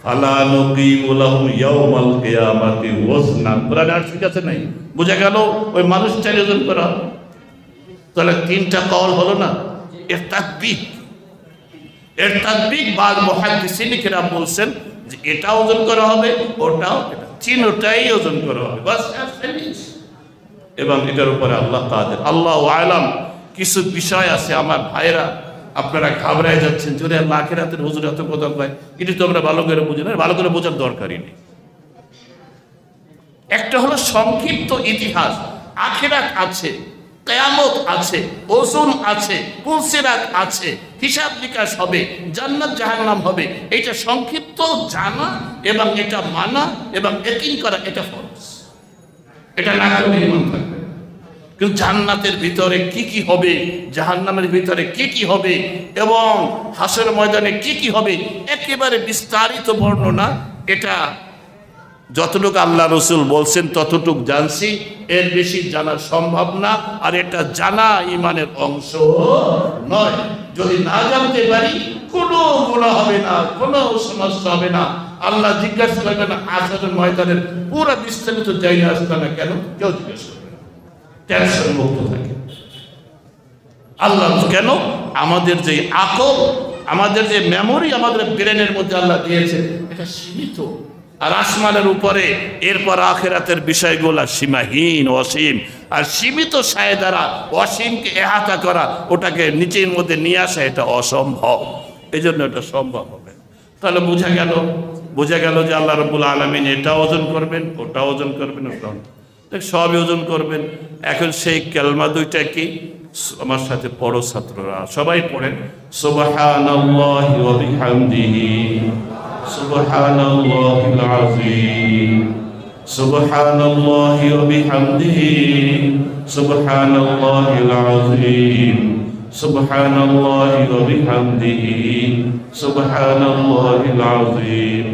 ফালা নুকিমু লাহুম ইয়াউমাল কিয়ামাতি ওয়াজনা, কোরআনে আর ঠিক আছে নাই? বুঝে গেল? ওই মানুষ চাই ওজন করা। তাহলে তিনটা কওল হলো না। এর তাকবীর বাদ মুহাদ্দিসিন কিরাম বলছেন যে এটা ওজন করা হবে, ওটাও, চিহ্নটাই ওজন করা হবে, বাস। এবং এটার উপরে আল্লাহ কাদের। আল্লাহু আ'লাম। কিছু বিষয় আছে আমার ভাইরা, আপনারা ঘাবড়ায় যাচ্ছেন যদি আল্লাহ আখিরাতের হুজুর এত কথা কয়, এটা তো আমরা ভালো করে বুঝি না, ভালো করে বোঝার দরকারই নেই। একটা হলো সংক্ষিপ্ত ইতিহাস, আখিরাত আছে, কিয়ামত আছে, ওজন আছে, পুলসিরাত আছে, হিসাব নিকাশ হবে, জান্নাত জাহান্নাম হবে। এটা সংক্ষিপ্ত জানা এবং এটা মানা এবং ইয়াকিন করা, এটা ফরজ। এটা না করলে ঈমান থাকবে। কিন্তু জান্নাতের ভিতরে কি কি হবে, জাহান্নামের ভিতরে কি কি হবে এবং হাসর ময়দানে কি কি হবে, একেবারে বিস্তারিত বর্ণনা। এটা যতটুকু আল্লাহ রসুল বলছেন ততটুকু জানছি, এর বেশি জানা সম্ভব না। আর এটা জানা ইমানের অংশ নয়। যদি না জানতে পারি কোনো গুনাহ হবে না, কোনো সমস্যা হবে না। আল্লাহ জিজ্ঞাসা করবে না হাসরের ময়দানের পুরো বিস্তারিত জায়গা আসবে না কেন, কেউ জিজ্ঞাসা করবে না। টেনশন মুক্ত থাকে আল্লাহ। কেন? আমাদের যে আকল, আমাদের যে মেমোরি আমাদের ব্রেনের মধ্যে আল্লাহ দিয়েছে, এটা সীমিত। আর আসমানের উপরে এরপর আখিরাতের বিষয়গুলো সীমাহীন, অসীম। আর সীমিত সায় দ্বারা অসীমকে এহাতা করা, ওটাকে নিচের মধ্যে নিয়ে আসা, এটা অসম্ভব। এই জন্য এটা সম্ভব হবে। তাহলে বোঝা গেল যে আল্লাহ রাব্বুল আলামিন এটা ওজন করবেন, ওটা ওজন করবেন, ওটা সবই ওজন করবেন। এখন সেই কালমা দুইটা কি? আমার সাথে পড়ো ছাত্ররা, সবাই পড়েন। সুবহানাল্লাহি ওয়া বিহামদিহি, সুবহানাল্লাহিল আযীম, সুবহানাল্লাহি ওয়া বিহামদিহি, সুবহানাল্লাহিল আযীম, সুবহানাল্লাহি ওয়া বিহামদিহি, সুবহানাল্লাহিল আযীম।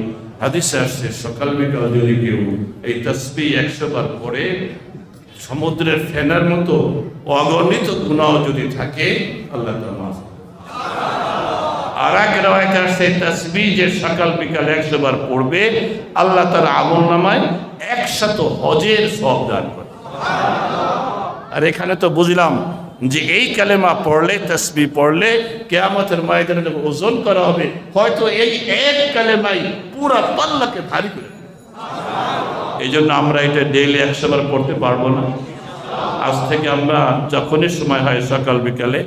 হাদিসে আসছে সকাল বিকাল যদি কেউ এই তাসবিহ 100 বার পড়ে, সমুদ্রের ফেনার মতো অগণিত গুনাহ যদি থাকে আল্লাহ তাআলা মাফ করে। আর এক রাওয়ায়াতে আসছে তাসবিহ যে সকাল বিকাল 100 বার পড়বে, আল্লাহ তার আমলনামায় 100 হজের সওয়াব দান করে। আর এখানে তো বুঝলাম যে এই কালেমা পড়লে, তাসবিহ পড়লে কিয়ামতের ময়দানে ওজন করা হবে, হয়তো এই এক কালেমাই পুরা পাল্লাকে ভারী করে। এই জন্য আমরা এটা ডেইলি 100 বার পড়তে পারবো না। আজ থেকে আমরা যখনই সময় হয় সকাল বিকালে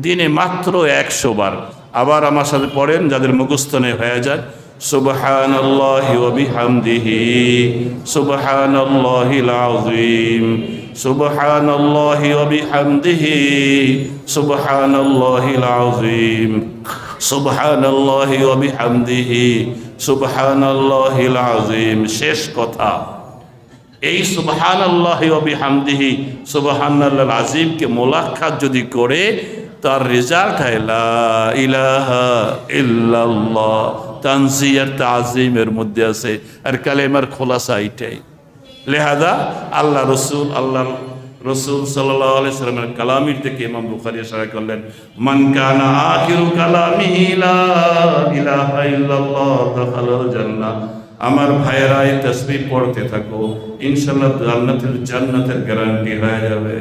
দিনে মাত্র 100 বার। আবার আমার সাথে পড়েন, যাদের মুখস্থ নেই হয়ে যায়। সুবহানাল্লাহি ওয়া বিহামদিহি, সুবহানাল্লাহিল আযীম, সুবহানাল্লাহি ওয়া বিহামদিহি, সুবহানাল্লাহিল আযীম, সুবহানাল্লাহি ওয়া বিহামদিহি, সুবহানাল্লাহিল আযীম। শেষ কথা, এই সুবহানাল্লাহি ওয়া বিহামদিহি, সুবহানাল্লাহিল আযীমকে মোলাক্কাত যদি করে, তার রেজাল্ট হয় লা ইলাহা ইল্লাল্লাহ। তানজিয়ার তাযীমের মধ্যে আছে। আর কালেমার খোলাসা এটাই। লিহাযা আল্লাহ রসুল সাল্লাল্লাহু আলাইহি সাল্লামের কালামের থেকে ইমাম বুখারী ইশারা করলেন, মান কানা আখিরু কালামিহি লা ইলাহা ইল্লাল্লাহ দাখালাল জান্নাহ। আমার ভাইয়েরা এই তাসবিহ পড়তে থাকো, ইনশাআল্লাহ জান্নাতের গ্যারান্টি হয়ে যাবে।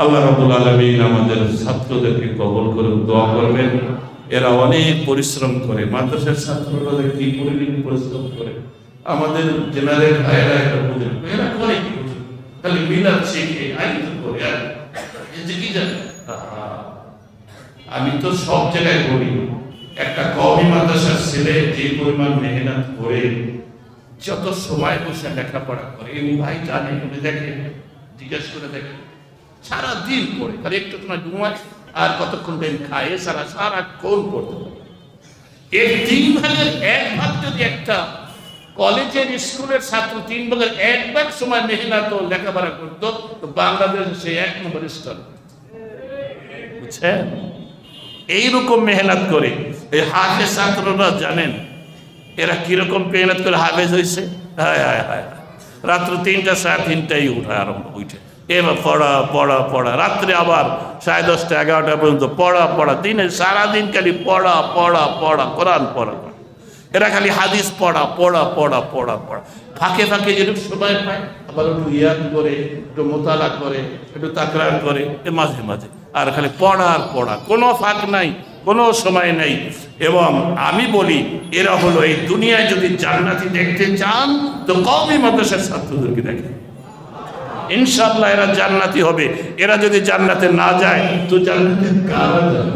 আল্লাহ রাব্বুল আলামিন আমাদের ছাত্রদেরকে কবুল করে দোয়া করবেন। এরা অনেক পরিশ্রম করে, মাদ্রাসার ছাত্ররা কি পরিশ্রম করে। আমাদের জেনারেল ভাইয়েরা এটা বুঝেন, এরা করে কি খালি মিলাদ শিখে আইন করে। আর কি জানেন, আমি তো সব জায়গায় করি, একটা কওমি মাদ্রাসার ছেলে যে পরিমাণ মেহনত করে, যত সময় বসে লেখাপড়া করে, এই ভাই জানে, দেখে, জিজ্ঞেস করে দেখে, সারা দিন পড়ে, খালি একটু সময় ঘুমায় আর কতক্ষণ টাইম খায়, সারাক্ষণ পড়তে পারে। এর 3 ভাগের 1 ভাগ যদি একটা কলেজের স্কুলের ছাত্র 3 ভাগের 1 ভাগ সময় মেহনত ও লেখাপড়া করতো, তো বাংলাদেশ সে 1 নম্বর স্থান। বুঝছেন? এইরকম মেহনত করে এই হাফেজ ছাত্ররা জানেন এরা কিরকম মেহনত করে হাফেজ হয়েছে। হায় হায় হায়, রাত্র 3টা 3:30 উঠে আরম্ভ উঠে এবার পড়া পড়া পড়া, রাত্রে আবার 10:30 11টা পর্যন্ত পড়া পড়া, দিনে সারাদিন খালি পড়া পড়া পড়া, কোরআন পড়া। এরা খালি হাদিস পড়া পড়া পড়া পড়া পড়া, ফাঁকে ফাঁকে যেটুকু সময় পায় আবার একটু ইয়াদ করে, একটু মোতালা করে, একটু তাকরার করে, মাঝে মাঝে, আর খালি পড়া আর পড়া, কোনো ফাঁক নাই, কোনো সময় নেই। এবং আমি বলি এরা হলো এই দুনিয়ায় যদি জান্নাতি দেখতে চান তো কওমি মাদ্রাসার ছাত্রদেরকে দেখেন, ইনশাআল্লাহ এরা জান্নাতি হবে। এরা যদি জান্নাতে না যায় তো জান্নাতে কারা যাবে?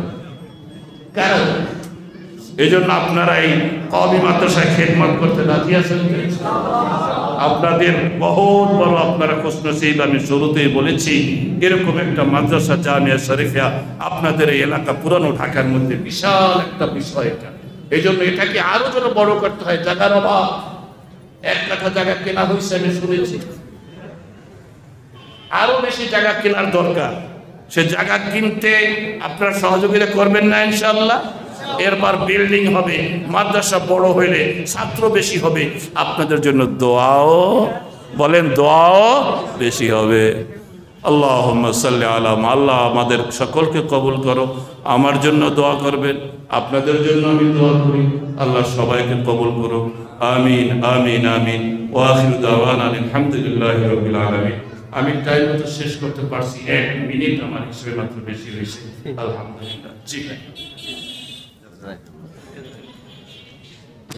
কারা? এই জন্য আপনারা এই কওমি মাদ্রাসায় খেদমত করতে রাজি আছেন? আপনাদের বহুত বড় আপনারা খুশনসিব। আমি শুরুতেই বলেছি এরকম একটা মাদ্রাসা জামিয়া শরীফিয়া আপনাদের এই এলাকা পুরানো ঢাকার মধ্যে বিশাল একটা বিষয় এটা। এই জন্য এটাকে আরো যেন বড় করতে হয়। জায়গার অভাব, 1 কাঠা জায়গা কেনা হয়েছে আমি শুনেছি, আরো বেশি জায়গা কেনার দরকার। সে জায়গা কিনতে আপনারা সহযোগিতা করবেন না ইনশাআল্লাহ? এরপর বিল্ডিং হবে, মাদ্রাসা বড় হইলে ছাত্র বেশি হবে, আপনাদের জন্য দোয়াও, বলেন দোয়াও বেশি হবে। আল্লাহুম্মা সাল্লি আলা, আল্লাহ আমাদের সকলকে কবুল করো। আমার জন্য দোয়া করবেন, আপনাদের জন্য আমি দোয়া করি, আল্লাহ সবাইকে কবুল করো। আমিন আমিন আমিন। ওয়া আখিরু দাওয়ানা আলহামদুলিল্লাহি রাব্বিল আলামিন। আমি টাইম মতো শেষ করতে পারছি, 1 মিনিট আমার হিসেবে মাত্র বেশি হয়েছে, আলহামদুলিল্লাহ। জি ভাই।